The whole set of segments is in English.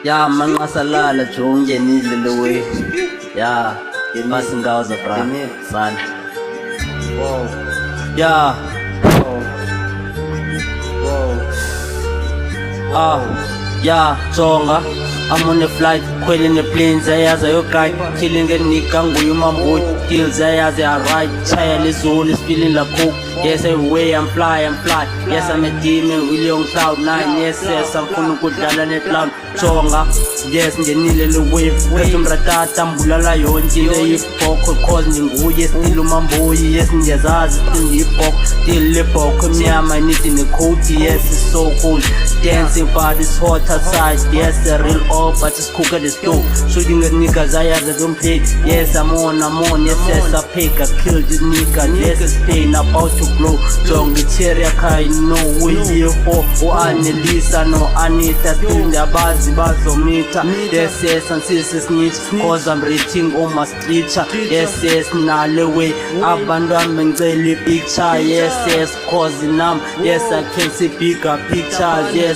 Ya manqasalala jongenile le way. Ya masingawuza bra son. Wow. Ya Wow. ya jonga I'm on a flight, quelling the planes, ayaza yo guy, killing a nigga, nguyuma mboy, kills ayaza right, child is all is feeling like coke. Yes, everywhere I'm fly, yes I'm a demon, really on cloud 9, yes, I'm gonna go down on the cloud, jonga, yes, ngenile le wave, phethe umratata, mbulala yonke le yibhokho, cause ninguye, still umamboyi, yes, ndiyazazi, still yibhokho, still le bhokho, mnyama, nithi nekoti, yes, it's so cold, dancing but it's hot outside, yes, the real up, but it's cook at the stove, shooting at niggas, I don't play, yes, I'm on, yes, I pick, I kill this nigga, yes, it's pain, about to blow, Jongi Teriaka, you know, we here for, Annelisa, no, Anita, still the bazi, bazomita, yes, and sisters need, cause I'm reaching on my street, yes, Nalewe, abandonment, daily picture, yes, causing them, yes, I can see bigger pictures, yes,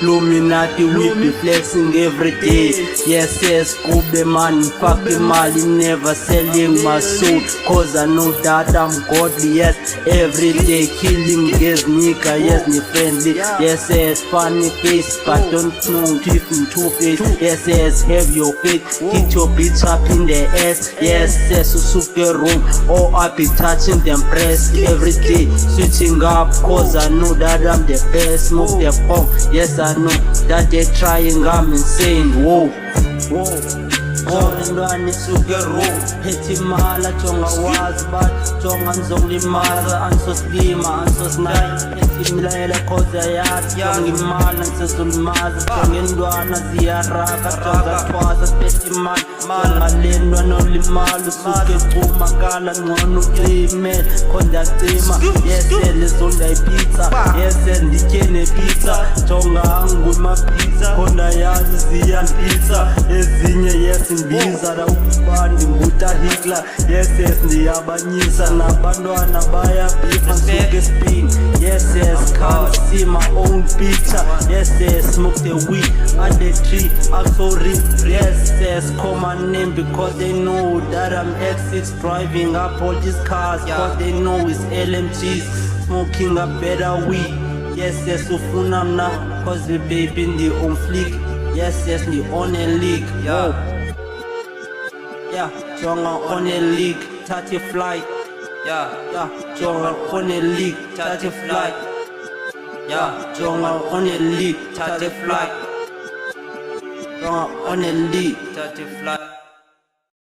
Luminati, we be flexing every day, yes, Kube man, fucking money, never selling my soul, cause I know that I'm godly, yes, every day killing, yes, nigga, yes, ni friendly, yes, funny face, but don't know if in two face, yes, have your faith, hit your bitch up in the ass, yes, super room, or I be touching them breasts every day, switching up, cause I know that I'm the best, move the pump, yes, I know that they trying, I'm insane, whoa. Ndwani sugero Heti mahala chonga wazbat Chonga nzongli maza Anso slima, anso snai Heti milaela koza yad Chongi mala nsesul maza Chongi ndwana ziyaraka Chonga twaza peti man Chonga lendwa noli malu Suke kuma kala nwanu email Konda tema Yes, lezonda pizza Yes, ndikene pizza Chonga angu ma pizza Konda yazi ziyan pizza Ezinye yes Biza la ukubandi nguta Hitler yes ndiyabanyisa nabantwana baya bifa suke spin yes can't see my own picture yes smoke the weed at the tree I'm sorry yes call my name because they know that I'm X6 driving up all these cars cause they know it's LMGs smoking a better weed yes ufuna mna cause the baby ndi on flick yes ndi on a leak yo. Yeah, Jonga on a leak, 30 flight. Yeah, Jonga on a leak, 30 flight. Yeah, Jonga on a leak, 30 flight. Jonga on a leak, 30 flight.